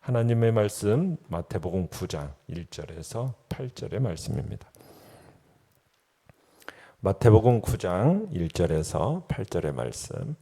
하나님의 말씀 마태복음 9장 1절에서 8절의 말씀입니다. 마태복음 9장 1절에서 8절의 말씀,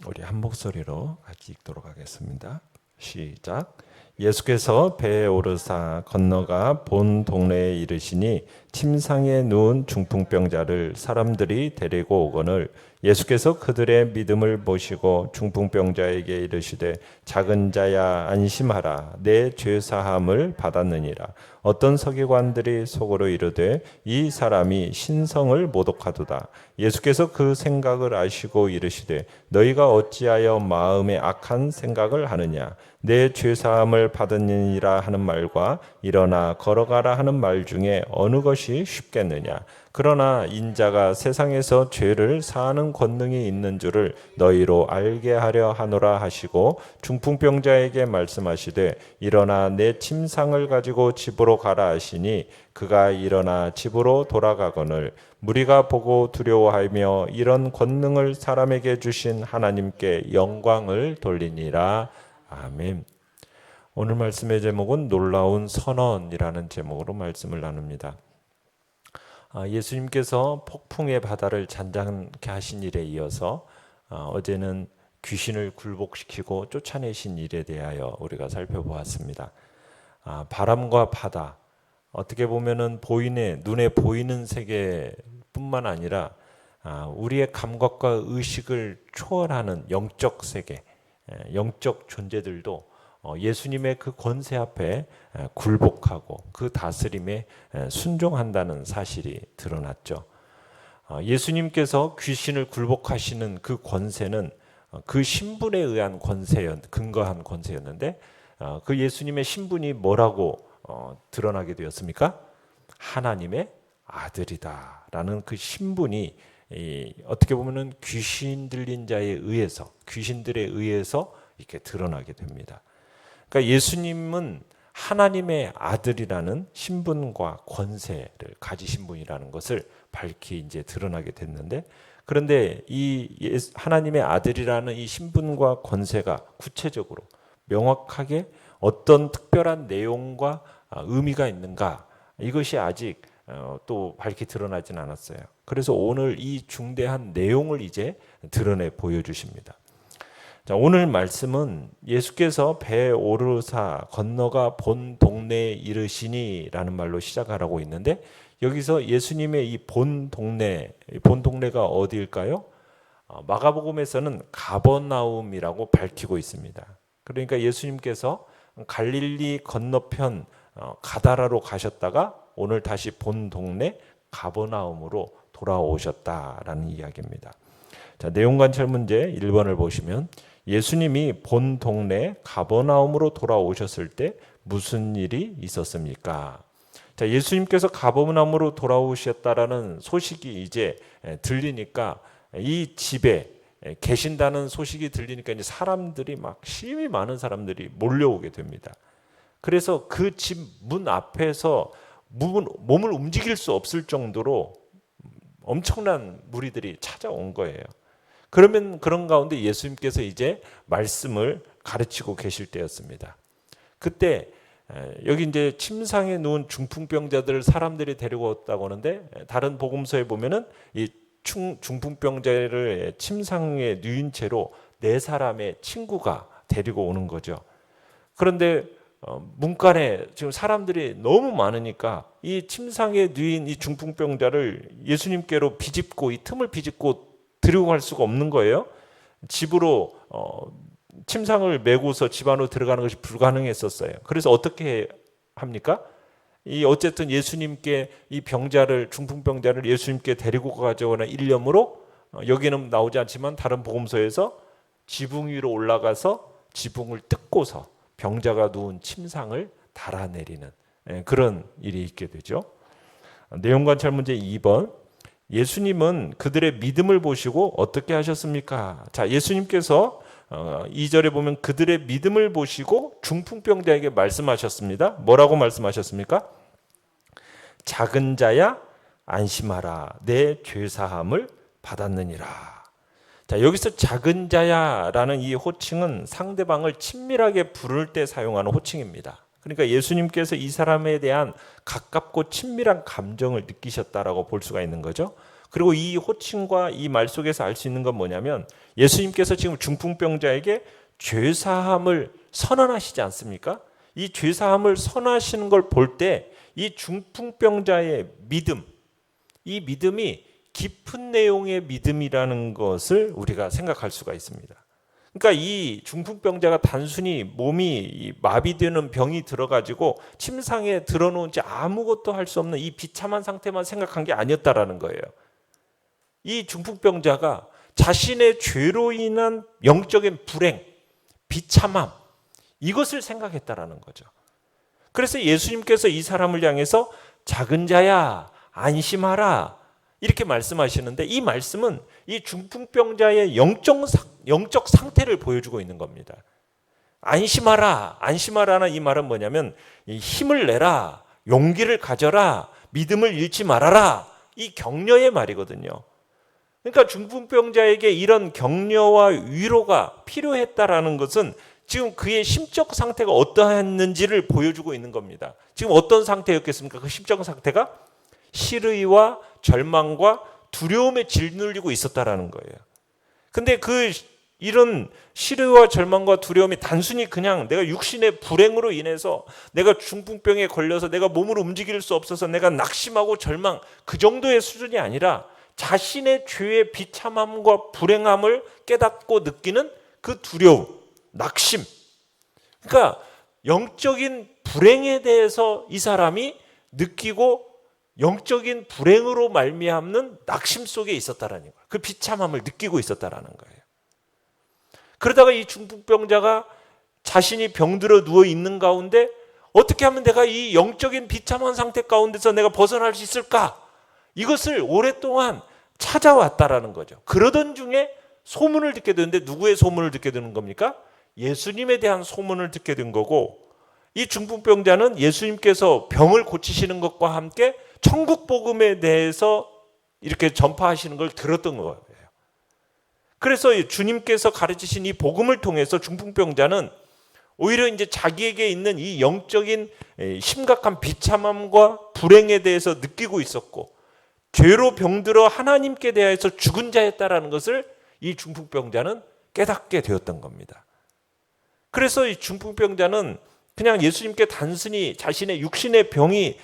우리 한 목소리로 같이 읽도록 하겠습니다. 시작. 예수께서 배에 오르사 건너가 본 동네에 이르시니 침상에 누운 중풍병자를 사람들이 데리고 오거늘 예수께서 그들의 믿음을 보시고 중풍병자에게 이르시되 작은 자야 안심하라 내 죄사함을 받았느니라. 어떤 서기관들이 속으로 이르되 이 사람이 신성을 모독하도다. 예수께서 그 생각을 아시고 이르시되 너희가 어찌하여 마음에 악한 생각을 하느냐. 내 죄사함을 받았느니라 하는 말과 일어나 걸어가라 하는 말 중에 어느 것이 쉽겠느냐. 그러나 인자가 세상에서 죄를 사하는 권능이 있는 줄을 너희로 알게 하려 하노라 하시고 중풍병자에게 말씀하시되 일어나 내 침상을 가지고 집으로 가라 하시니 그가 일어나 집으로 돌아가거늘 무리가 보고 두려워하며 이런 권능을 사람에게 주신 하나님께 영광을 돌리니라. 아멘. 오늘 말씀의 제목은 놀라운 선언이라는 제목으로 말씀을 나눕니다. 예수님께서 폭풍의 바다를 잔잔케 하신 일에 이어서 어제는 귀신을 굴복시키고 쫓아내신 일에 대하여 우리가 살펴보았습니다. 바람과 바다, 어떻게 보면은 눈에 보이는 세계뿐만 아니라 우리의 감각과 의식을 초월하는 영적 세계, 영적 존재들도 예수님의 그 권세 앞에 굴복하고 그 다스림에 순종한다는 사실이 드러났죠. 예수님께서 귀신을 굴복하시는 그 권세는 그 신분에 의한 근거한 권세였는데 그 예수님의 신분이 뭐라고 드러나게 되었습니까? 하나님의 아들이다라는 그 신분이 어떻게 보면은 귀신 들린 자에 의해서, 귀신들에 의해서 이렇게 드러나게 됩니다. 그러니까 예수님은 하나님의 아들이라는 신분과 권세를 가지신 분이라는 것을 밝히 이제 드러나게 됐는데, 그런데 이 하나님의 아들이라는 이 신분과 권세가 구체적으로 명확하게 어떤 특별한 내용과 의미가 있는가, 이것이 아직 또 밝히 드러나진 않았어요. 그래서 오늘 이 중대한 내용을 이제 드러내 보여주십니다. 자, 오늘 말씀은 예수께서 배에 오르사 건너가 본 동네에 이르시니라는 말로 시작하라고 있는데, 여기서 예수님의 이 본 동네가 어디일까요? 마가복음에서는 가버나움이라고 밝히고 있습니다. 그러니까 예수님께서 갈릴리 건너편 가다라로 가셨다가 오늘 다시 본 동네 가버나움으로 돌아오셨다라는 이야기입니다. 자, 내용 관찰 문제 1번을 보시면 예수님이 본 동네 가버나움으로 돌아오셨을 때 무슨 일이 있었습니까? 자, 예수님께서 가버나움으로 돌아오셨다라는 소식이 이제 들리니까, 이 집에 계신다는 소식이 들리니까 이제 사람들이 막 심히 많은 사람들이 몰려오게 됩니다. 그래서 그 집 문 앞에서 몸을 움직일 수 없을 정도로 엄청난 무리들이 찾아온 거예요. 그러면 그런 가운데 예수님께서 이제 말씀을 가르치고 계실 때였습니다. 그때 여기 이제 침상에 누운 중풍병자들을 사람들이 데리고 왔다고 하는데, 다른 복음서에 보면은 이 중풍병자를 침상에 누인 채로 4사람의 친구가 데리고 오는 거죠. 그런데 문간에 지금 사람들이 너무 많으니까 이 침상에 누인 이 중풍병자를 예수님께로 이 틈을 비집고 들고 갈 수가 없는 거예요. 집으로 침상을 메고서 집 안으로 들어가는 것이 불가능했었어요. 그래서 어떻게 합니까? 어쨌든 예수님께 이 중풍병자를 예수님께 데리고 가져오는 일념으로, 여기는 나오지 않지만 다른 복음서에서 지붕 위로 올라가서 지붕을 뜯고서 병자가 누운 침상을 달아내리는 그런 일이 있게 되죠. 내용 관찰 문제 2번. 예수님은 그들의 믿음을 보시고 어떻게 하셨습니까? 자, 예수님께서 2절에 보면 그들의 믿음을 보시고 중풍병자에게 말씀하셨습니다. 뭐라고 말씀하셨습니까? 작은 자야 안심하라 내 죄사함을 받았느니라. 자, 여기서 작은 자야라는 이 호칭은 상대방을 친밀하게 부를 때 사용하는 호칭입니다. 그러니까 예수님께서 이 사람에 대한 가깝고 친밀한 감정을 느끼셨다라고 볼 수가 있는 거죠. 그리고 이 호칭과 이 말 속에서 알 수 있는 건 뭐냐면 예수님께서 지금 중풍병자에게 죄사함을 선언하시지 않습니까? 이 죄사함을 선언하시는 걸 볼 때 이 중풍병자의 믿음, 이 믿음이 깊은 내용의 믿음이라는 것을 우리가 생각할 수가 있습니다. 그러니까 이 중풍병자가 단순히 몸이 마비되는 병이 들어가지고 침상에 들어놓은 지 아무것도 할 수 없는 이 비참한 상태만 생각한 게 아니었다라는 거예요. 이 중풍병자가 자신의 죄로 인한 영적인 불행, 비참함, 이것을 생각했다라는 거죠. 그래서 예수님께서 이 사람을 향해서 작은 자야, 안심하라 이렇게 말씀하시는데 이 말씀은 이 중풍병자의 영적 상태를 보여주고 있는 겁니다. 안심하라, 안심하라는 이 말은 뭐냐면 힘을 내라, 용기를 가져라, 믿음을 잃지 말아라, 이 격려의 말이거든요. 그러니까 중풍병자에게 이런 격려와 위로가 필요했다라는 것은 지금 그의 심적 상태가 어떠했는지를 보여주고 있는 겁니다. 지금 어떤 상태였겠습니까? 그 심적 상태가 실의와 절망과 두려움에 짓눌리고 있었다라는 거예요. 근데 이런 실의와 절망과 두려움이 단순히 그냥 내가 육신의 불행으로 인해서 내가 중풍병에 걸려서 내가 몸을 움직일 수 없어서 내가 낙심하고 절망 그 정도의 수준이 아니라 자신의 죄의 비참함과 불행함을 깨닫고 느끼는 그 두려움, 낙심. 그러니까 영적인 불행에 대해서 이 사람이 느끼고 영적인 불행으로 말미암는 낙심 속에 있었다라는 거예요. 그 비참함을 느끼고 있었다라는 거예요. 그러다가 이 중풍병자가 자신이 병들어 누워 있는 가운데 어떻게 하면 내가 이 영적인 비참한 상태 가운데서 내가 벗어날 수 있을까? 이것을 오랫동안 찾아왔다라는 거죠. 그러던 중에 소문을 듣게 되는데 누구의 소문을 듣게 되는 겁니까? 예수님에 대한 소문을 듣게 된 거고 이 중풍병자는 예수님께서 병을 고치시는 것과 함께 천국 복음에 대해서 이렇게 전파하시는 걸 들었던 거예요. 그래서 주님께서 가르치신 이 복음을 통해서 중풍병자는 오히려 이제 자기에게 있는 이 영적인 심각한 비참함과 불행에 대해서 느끼고 있었고 죄로 병들어 하나님께 대하여서 죽은 자였다라는 것을 이 중풍병자는 깨닫게 되었던 겁니다. 그래서 이 중풍병자는 그냥 예수님께 단순히 자신의 육신의 병이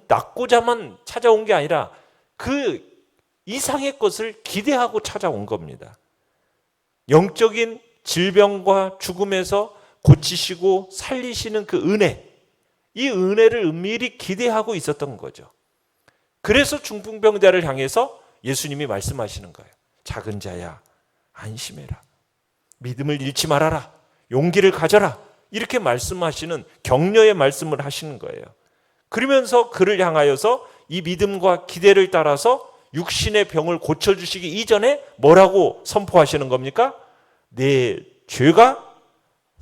낫고자만 찾아온 게 아니라 그 이상의 것을 기대하고 찾아온 겁니다. 영적인 질병과 죽음에서 고치시고 살리시는 그 은혜, 이 은혜를 은밀히 기대하고 있었던 거죠. 그래서 중풍병자를 향해서 예수님이 말씀하시는 거예요. 작은 자야, 안심해라. 믿음을 잃지 말아라. 용기를 가져라. 이렇게 말씀하시는 격려의 말씀을 하시는 거예요. 그러면서 그를 향하여서 이 믿음과 기대를 따라서 육신의 병을 고쳐주시기 이전에 뭐라고 선포하시는 겁니까? 내 죄가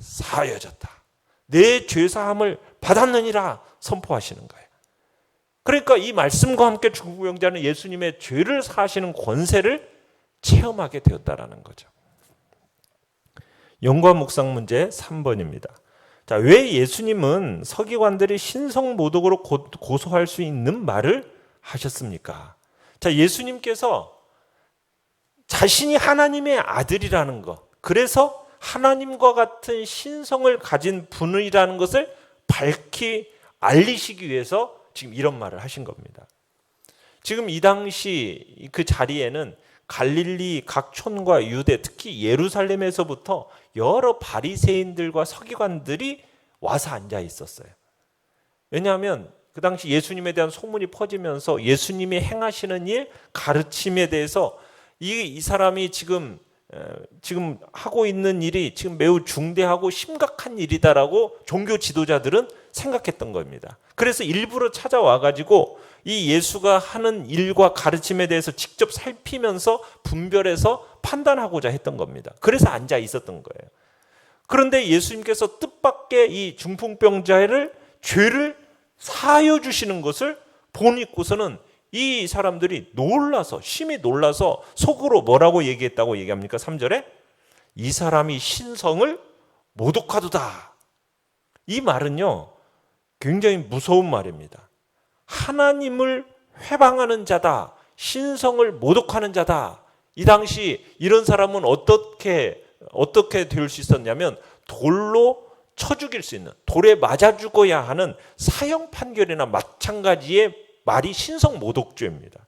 사하여졌다. 내 죄사함을 받았느니라 선포하시는 거예요. 그러니까 이 말씀과 함께 중풍병자는 예수님의 죄를 사하시는 권세를 체험하게 되었다라는 거죠. 연구와 묵상 문제 3번입니다. 자, 왜 예수님은 서기관들이 신성모독으로 고소할 수 있는 말을 하셨습니까? 자, 예수님께서 자신이 하나님의 아들이라는 것, 그래서 하나님과 같은 신성을 가진 분이라는 것을 밝히 알리시기 위해서 지금 이런 말을 하신 겁니다. 지금 이 당시 그 자리에는 갈릴리 각 촌과 유대, 특히 예루살렘에서부터 여러 바리새인들과 서기관들이 와서 앉아 있었어요. 왜냐하면 그 당시 예수님에 대한 소문이 퍼지면서 예수님이 행하시는 일, 가르침에 대해서 이 사람이 지금 하고 있는 일이 지금 매우 중대하고 심각한 일이다라고 종교 지도자들은 생각했던 겁니다. 그래서 일부러 찾아와 가지고 이 예수가 하는 일과 가르침에 대해서 직접 살피면서 분별해서 판단하고자 했던 겁니다. 그래서 앉아 있었던 거예요. 그런데 예수님께서 뜻밖의 이 중풍병자를 죄를 사하여 주시는 것을 보니고서는 이 사람들이 놀라서, 심히 놀라서 속으로 뭐라고 얘기했다고 얘기합니까? 3절에 이 사람이 신성을 모독하도다. 이 말은요 굉장히 무서운 말입니다. 하나님을 회방하는 자다, 신성을 모독하는 자다. 이 당시 이런 사람은 어떻게 될 수 있었냐면 돌로 쳐 죽일 수 있는, 돌에 맞아 죽어야 하는 사형 판결이나 마찬가지의 말이 신성 모독죄입니다.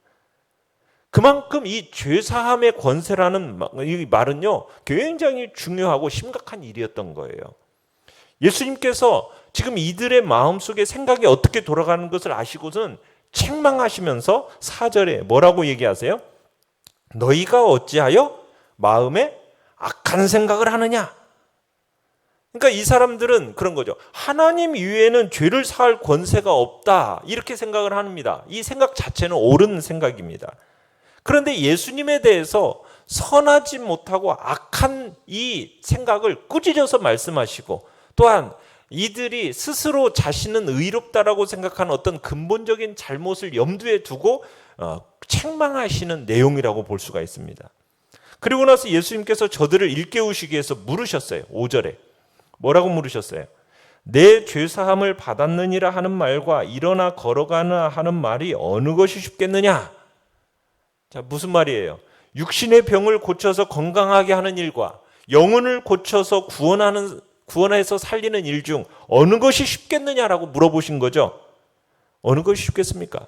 그만큼 이 죄사함의 권세라는 이 말은요 굉장히 중요하고 심각한 일이었던 거예요. 예수님께서 지금 이들의 마음속에 생각이 어떻게 돌아가는 것을 아시고는 책망하시면서 4절에 뭐라고 얘기하세요? 너희가 어찌하여 마음에 악한 생각을 하느냐? 그러니까 이 사람들은 그런 거죠. 하나님 이외에는 죄를 사할 권세가 없다, 이렇게 생각을 합니다. 이 생각 자체는 옳은 생각입니다. 그런데 예수님에 대해서 선하지 못하고 악한 이 생각을 꾸짖어서 말씀하시고, 또한 이들이 스스로 자신은 의롭다라고 생각하는 어떤 근본적인 잘못을 염두에 두고 책망하시는 내용이라고 볼 수가 있습니다. 그리고 나서 예수님께서 저들을 일깨우시기 위해서 물으셨어요. 5절에 뭐라고 물으셨어요? 내 죄사함을 받았느니라 하는 말과 일어나 걸어가나 하는 말이 어느 것이 쉽겠느냐? 자, 무슨 말이에요? 육신의 병을 고쳐서 건강하게 하는 일과 영혼을 고쳐서 구원해서 살리는 일 중 어느 것이 쉽겠느냐라고 물어보신 거죠. 어느 것이 쉽겠습니까?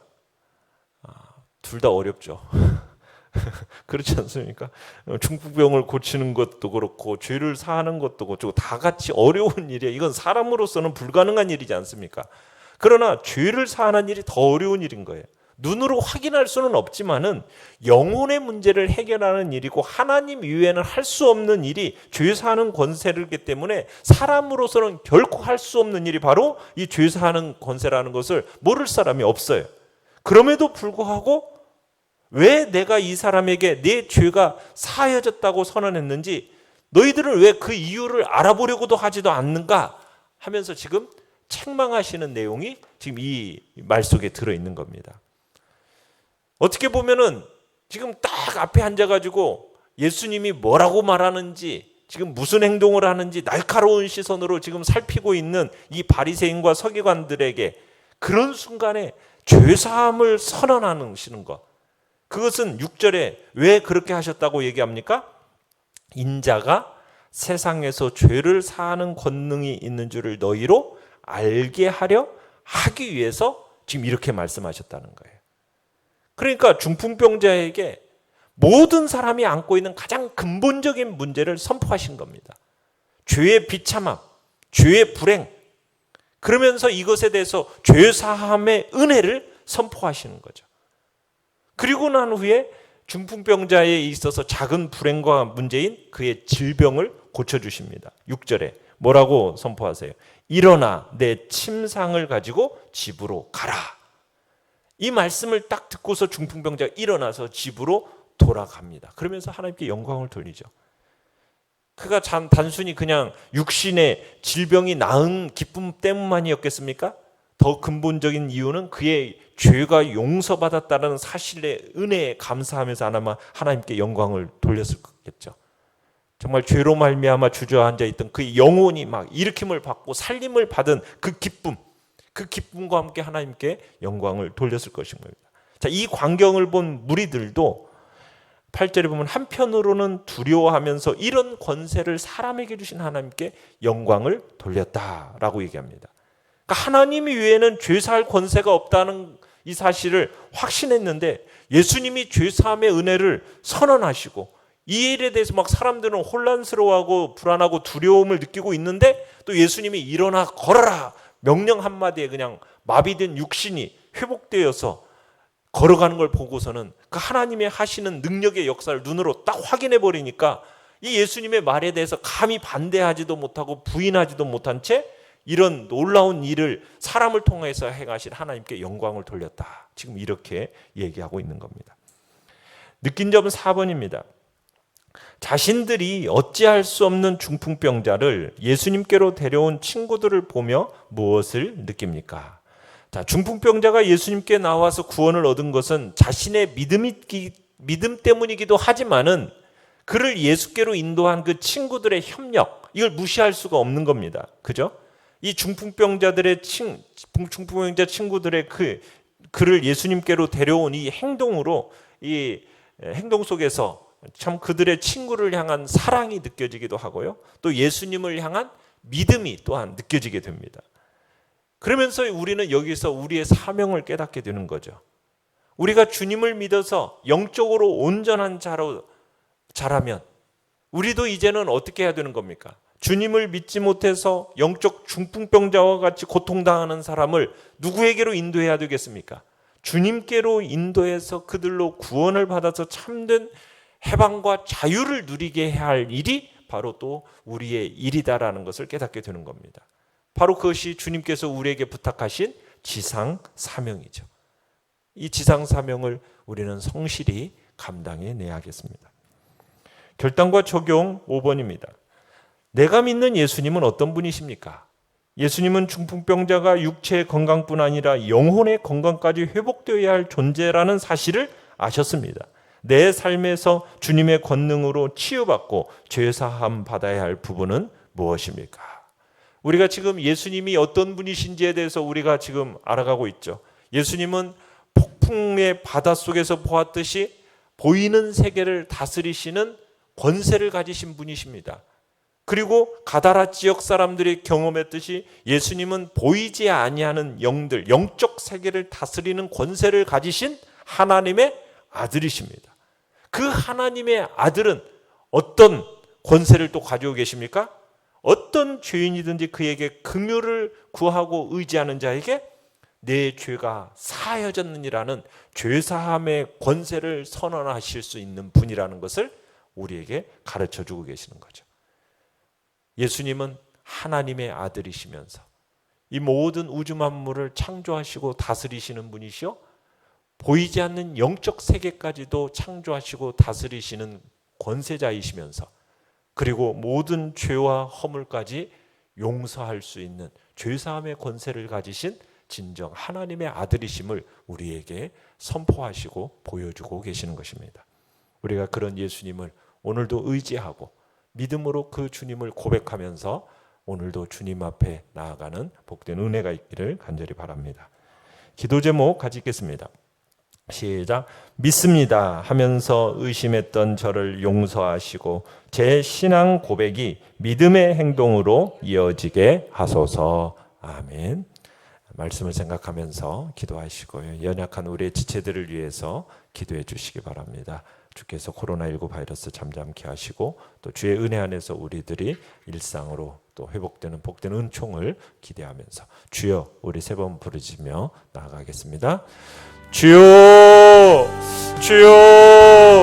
둘 다 어렵죠. 그렇지 않습니까? 중풍병을 고치는 것도 그렇고 죄를 사하는 것도 그렇고 다 같이 어려운 일이에요. 이건 사람으로서는 불가능한 일이지 않습니까? 그러나 죄를 사하는 일이 더 어려운 일인 거예요. 눈으로 확인할 수는 없지만은 영혼의 문제를 해결하는 일이고 하나님 이외에는 할 수 없는 일이 죄 사하는 권세이기 때문에 사람으로서는 결코 할 수 없는 일이 바로 이 죄 사하는 권세라는 것을 모를 사람이 없어요. 그럼에도 불구하고 왜 내가 이 사람에게 내 죄가 사하여졌다고 선언했는지 너희들은 왜 그 이유를 알아보려고도 하지도 않는가 하면서 지금 책망하시는 내용이 지금 이 말 속에 들어있는 겁니다. 어떻게 보면은 지금 딱 앞에 앉아가지고 예수님이 뭐라고 말하는지, 지금 무슨 행동을 하는지 날카로운 시선으로 지금 살피고 있는 이 바리새인과 서기관들에게 그런 순간에 죄사함을 선언하시는 것, 그것은 6절에 왜 그렇게 하셨다고 얘기합니까? 인자가 세상에서 죄를 사하는 권능이 있는 줄을 너희로 알게 하기 위해서 지금 이렇게 말씀하셨다는 거예요. 그러니까 중풍병자에게 모든 사람이 안고 있는 가장 근본적인 문제를 선포하신 겁니다. 죄의 비참함, 죄의 불행, 그러면서 이것에 대해서 죄사함의 은혜를 선포하시는 거죠. 그리고 난 후에 중풍병자에 있어서 작은 불행과 문제인 그의 질병을 고쳐주십니다. 6절에 뭐라고 선포하세요? 일어나 내 침상을 가지고 집으로 가라. 이 말씀을 딱 듣고서 중풍병자가 일어나서 집으로 돌아갑니다. 그러면서 하나님께 영광을 돌리죠. 그가 단순히 그냥 육신의 질병이 나은 기쁨 때문만이었겠습니까? 더 근본적인 이유는 그의 죄가 용서받았다는 사실의 은혜에 감사하면서 아마 하나님께 영광을 돌렸을 거겠죠. 정말 죄로 말미암아 주저앉아 있던 그 영혼이 막 일으킴을 받고 살림을 받은 그 기쁨과 함께 하나님께 영광을 돌렸을 것인 겁니다. 자, 이 광경을 본 무리들도 8절에 보면 한편으로는 두려워하면서 이런 권세를 사람에게 주신 하나님께 영광을 돌렸다라고 얘기합니다. 그러니까 하나님 이외에는 죄사할 권세가 없다는 이 사실을 확신했는데 예수님이 죄사함의 은혜를 선언하시고 이 일에 대해서 막 사람들은 혼란스러워하고 불안하고 두려움을 느끼고 있는데 또 예수님이 일어나 걸어라 명령 한마디에 그냥 마비된 육신이 회복되어서 걸어가는 걸 보고서는 그 하나님의 하시는 능력의 역사를 눈으로 딱 확인해 버리니까 이 예수님의 말에 대해서 감히 반대하지도 못하고 부인하지도 못한 채 이런 놀라운 일을 사람을 통해서 행하신 하나님께 영광을 돌렸다. 지금 이렇게 얘기하고 있는 겁니다. 느낀 점은 4번입니다. 자신들이 어찌할 수 없는 중풍병자를 예수님께로 데려온 친구들을 보며 무엇을 느낍니까? 자, 중풍병자가 예수님께 나와서 구원을 얻은 것은 자신의 믿음 때문이기도 하지만은 그를 예수께로 인도한 그 친구들의 협력, 이걸 무시할 수가 없는 겁니다. 그죠? 이 중풍병자 친구들의 그를 예수님께로 데려온 이 행동으로, 이 행동 속에서 참 그들의 친구를 향한 사랑이 느껴지기도 하고요. 또 예수님을 향한 믿음이 또한 느껴지게 됩니다. 그러면서 우리는 여기서 우리의 사명을 깨닫게 되는 거죠. 우리가 주님을 믿어서 영적으로 온전한 자라면 우리도 이제는 어떻게 해야 되는 겁니까? 주님을 믿지 못해서 영적 중풍병자와 같이 고통당하는 사람을 누구에게로 인도해야 되겠습니까? 주님께로 인도해서 그들로 구원을 받아서 참된 해방과 자유를 누리게 해야 할 일이 바로 또 우리의 일이다라는 것을 깨닫게 되는 겁니다. 바로 그것이 주님께서 우리에게 부탁하신 지상 사명이죠. 이 지상 사명을 우리는 성실히 감당해 내야겠습니다. 결단과 적용 5번입니다. 내가 믿는 예수님은 어떤 분이십니까? 예수님은 중풍병자가 육체의 건강뿐 아니라 영혼의 건강까지 회복되어야 할 존재라는 사실을 아셨습니다. 내 삶에서 주님의 권능으로 치유받고 죄사함 받아야 할 부분은 무엇입니까? 우리가 지금 예수님이 어떤 분이신지에 대해서 우리가 지금 알아가고 있죠. 예수님은 폭풍의 바다 속에서 보았듯이 보이는 세계를 다스리시는 권세를 가지신 분이십니다. 그리고 가다라 지역 사람들이 경험했듯이 예수님은 보이지 아니하는 영들, 영적 세계를 다스리는 권세를 가지신 하나님의 아들이십니다. 그 하나님의 아들은 어떤 권세를 또 가지고 계십니까? 어떤 죄인이든지 그에게 긍휼을 구하고 의지하는 자에게 내 죄가 사하여졌느니라는 죄사함의 권세를 선언하실 수 있는 분이라는 것을 우리에게 가르쳐주고 계시는 거죠. 예수님은 하나님의 아들이시면서 이 모든 우주 만물을 창조하시고 다스리시는 분이시요, 보이지 않는 영적 세계까지도 창조하시고 다스리시는 권세자이시면서, 그리고 모든 죄와 허물까지 용서할 수 있는 죄사함의 권세를 가지신 진정 하나님의 아들이심을 우리에게 선포하시고 보여주고 계시는 것입니다. 우리가 그런 예수님을 오늘도 의지하고 믿음으로 그 주님을 고백하면서 오늘도 주님 앞에 나아가는 복된 은혜가 있기를 간절히 바랍니다. 기도 제목 같이 읽겠습니다. 시작. 믿습니다 하면서 의심했던 저를 용서하시고 제 신앙 고백이 믿음의 행동으로 이어지게 하소서. 아멘. 말씀을 생각하면서 기도하시고요. 연약한 우리의 지체들을 위해서 기도해 주시기 바랍니다. 주께서 코로나19 바이러스 잠잠케 하시고 또 주의 은혜 안에서 우리들이 일상으로 또 회복되는 복된 은총을 기대하면서 주여, 우리 세 번 부르짖으며 나아가겠습니다. 주여, 주여.